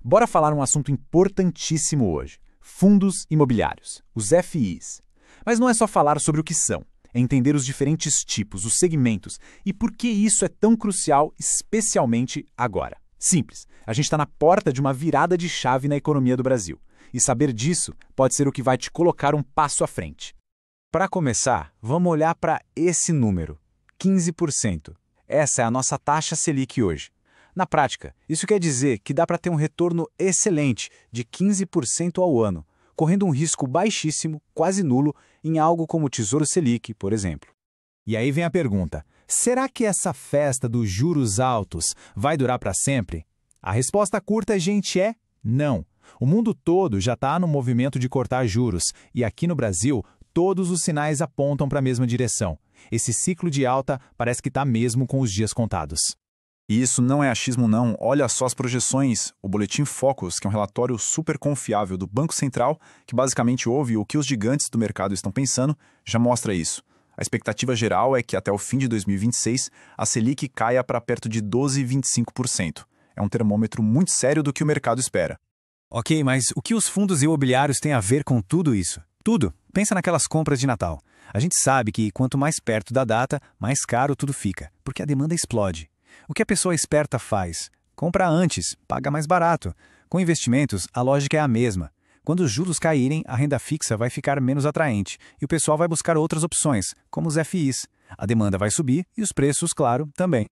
Bora falar um assunto importantíssimo hoje: fundos imobiliários, os FIs. Mas não é só falar sobre o que são, é entender os diferentes tipos, os segmentos e por que isso é tão crucial, especialmente agora. Simples, a gente está na porta de uma virada de chave na economia do Brasil. E saber disso pode ser o que vai te colocar um passo à frente. Para começar, vamos olhar para esse número, 15%. Essa é a nossa taxa Selic hoje. Na prática, isso quer dizer que dá para ter um retorno excelente de 15% ao ano, correndo um risco baixíssimo, quase nulo, em algo como o Tesouro Selic, por exemplo. E aí vem a pergunta: será que essa festa dos juros altos vai durar para sempre? A resposta curta, gente, é não. O mundo todo já está no movimento de cortar juros, e aqui no Brasil, todos os sinais apontam para a mesma direção. Esse ciclo de alta parece que está mesmo com os dias contados. E isso não é achismo não, olha só as projeções. O Boletim Focus, que é um relatório super confiável do Banco Central, que basicamente ouve o que os gigantes do mercado estão pensando, já mostra isso. A expectativa geral é que até o fim de 2026, a Selic caia para perto de 12,25%. É um termômetro muito sério do que o mercado espera. Ok, mas o que os fundos imobiliários têm a ver com tudo isso? Tudo. Pensa naquelas compras de Natal. A gente sabe que quanto mais perto da data, mais caro tudo fica, porque a demanda explode. O que a pessoa esperta faz? Compra antes, paga mais barato. Com investimentos, a lógica é a mesma. Quando os juros caírem, a renda fixa vai ficar menos atraente e o pessoal vai buscar outras opções, como os FIs. A demanda vai subir e os preços, claro, também.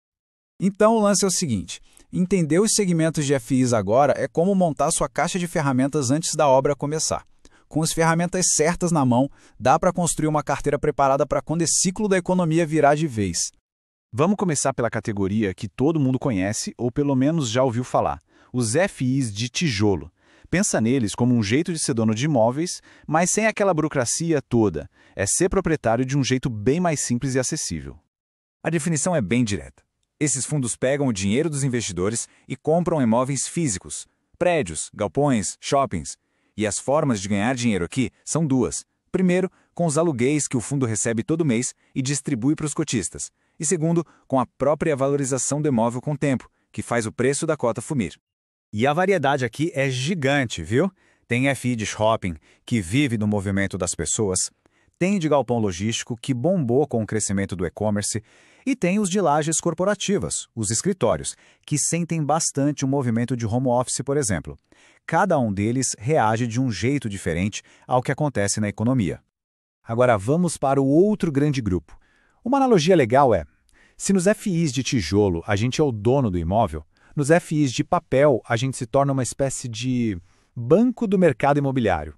Então o lance é o seguinte: entender os segmentos de FIs agora é como montar sua caixa de ferramentas antes da obra começar. Com as ferramentas certas na mão, dá para construir uma carteira preparada para quando esse ciclo da economia virar de vez. Vamos começar pela categoria que todo mundo conhece ou pelo menos já ouviu falar, os FIs de tijolo. Pensa neles como um jeito de ser dono de imóveis, mas sem aquela burocracia toda. É ser proprietário de um jeito bem mais simples e acessível. A definição é bem direta. Esses fundos pegam o dinheiro dos investidores e compram imóveis físicos, prédios, galpões, shoppings. E as formas de ganhar dinheiro aqui são duas. Primeiro, com os aluguéis que o fundo recebe todo mês e distribui para os cotistas. E segundo, com a própria valorização do imóvel com o tempo, que faz o preço da cota fumir. E a variedade aqui é gigante, viu? Tem FI de shopping, que vive do movimento das pessoas. Tem de galpão logístico, que bombou com o crescimento do e-commerce. E tem os de lajes corporativas, os escritórios, que sentem bastante o movimento de home office, por exemplo. Cada um deles reage de um jeito diferente ao que acontece na economia. Agora vamos para o outro grande grupo. Uma analogia legal é: se nos FIs de tijolo a gente é o dono do imóvel, nos FIs de papel a gente se torna uma espécie de banco do mercado imobiliário.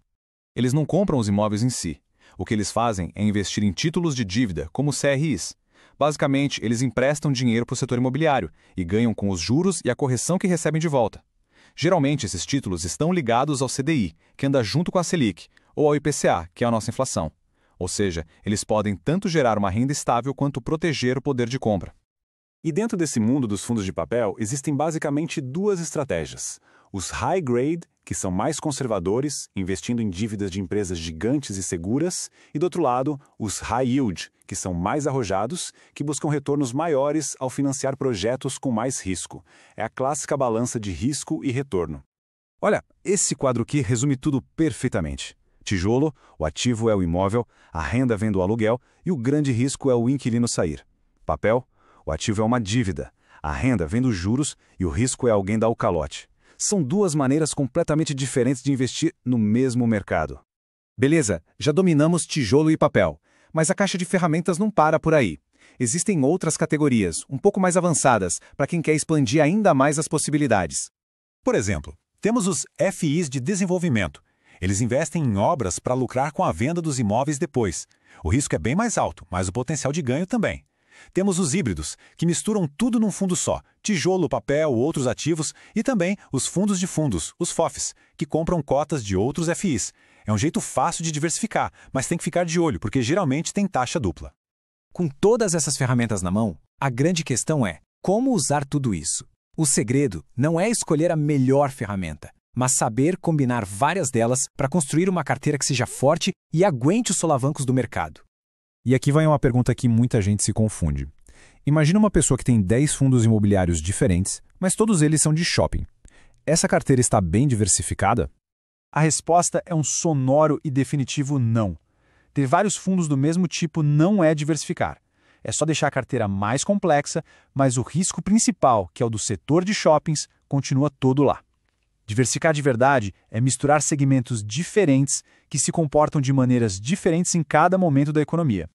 Eles não compram os imóveis em si. O que eles fazem é investir em títulos de dívida, como CRIs. Basicamente, eles emprestam dinheiro para o setor imobiliário e ganham com os juros e a correção que recebem de volta. Geralmente, esses títulos estão ligados ao CDI, que anda junto com a Selic, ou ao IPCA, que é a nossa inflação. Ou seja, eles podem tanto gerar uma renda estável quanto proteger o poder de compra. E dentro desse mundo dos fundos de papel, existem basicamente duas estratégias. Os high grade, que são mais conservadores, investindo em dívidas de empresas gigantes e seguras, e do outro lado, os high yield, que são mais arrojados, que buscam retornos maiores ao financiar projetos com mais risco. É a clássica balança de risco e retorno. Olha, esse quadro aqui resume tudo perfeitamente. Tijolo, o ativo é o imóvel, a renda vem do aluguel e o grande risco é o inquilino sair. Papel, o ativo é uma dívida, a renda vem dos juros e o risco é alguém dar o calote. São duas maneiras completamente diferentes de investir no mesmo mercado. Beleza, já dominamos tijolo e papel, mas a caixa de ferramentas não para por aí. Existem outras categorias, um pouco mais avançadas, para quem quer expandir ainda mais as possibilidades. Por exemplo, temos os FIs de desenvolvimento. Eles investem em obras para lucrar com a venda dos imóveis depois. O risco é bem mais alto, mas o potencial de ganho também. Temos os híbridos, que misturam tudo num fundo só, tijolo, papel, outros ativos, e também os fundos de fundos, os FOFs, que compram cotas de outros FIs. É um jeito fácil de diversificar, mas tem que ficar de olho, porque geralmente tem taxa dupla. Com todas essas ferramentas na mão, a grande questão é como usar tudo isso. O segredo não é escolher a melhor ferramenta, mas saber combinar várias delas para construir uma carteira que seja forte e aguente os solavancos do mercado. E aqui vai uma pergunta que muita gente se confunde. Imagina uma pessoa que tem 10 fundos imobiliários diferentes, mas todos eles são de shopping. Essa carteira está bem diversificada? A resposta é um sonoro e definitivo não. Ter vários fundos do mesmo tipo não é diversificar. É só deixar a carteira mais complexa, mas o risco principal, que é o do setor de shoppings, continua todo lá. Diversificar de verdade é misturar segmentos diferentes que se comportam de maneiras diferentes em cada momento da economia.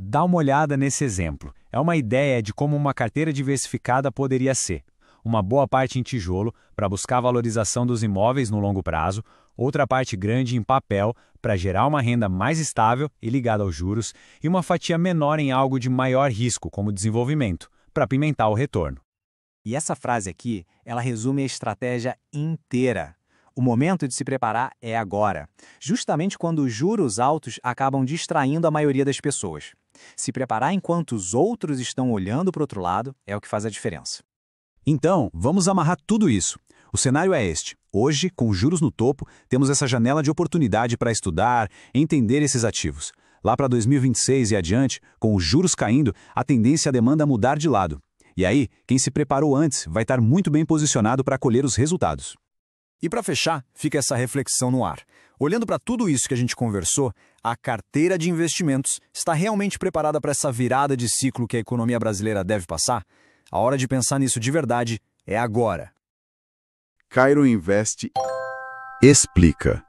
Dá uma olhada nesse exemplo. É uma ideia de como uma carteira diversificada poderia ser. Uma boa parte em tijolo, para buscar a valorização dos imóveis no longo prazo, outra parte grande em papel, para gerar uma renda mais estável e ligada aos juros, e uma fatia menor em algo de maior risco, como desenvolvimento, para apimentar o retorno. E essa frase aqui, ela resume a estratégia inteira. O momento de se preparar é agora, justamente quando os juros altos acabam distraindo a maioria das pessoas. Se preparar enquanto os outros estão olhando para o outro lado é o que faz a diferença. Então, vamos amarrar tudo isso. O cenário é este. Hoje, com os juros no topo, temos essa janela de oportunidade para estudar, entender esses ativos. Lá para 2026 e adiante, com os juros caindo, a tendência é a demanda mudar de lado. E aí, quem se preparou antes vai estar muito bem posicionado para colher os resultados. E para fechar, fica essa reflexão no ar. Olhando para tudo isso que a gente conversou, a carteira de investimentos está realmente preparada para essa virada de ciclo que a economia brasileira deve passar? A hora de pensar nisso de verdade é agora. Cairo Invest explica.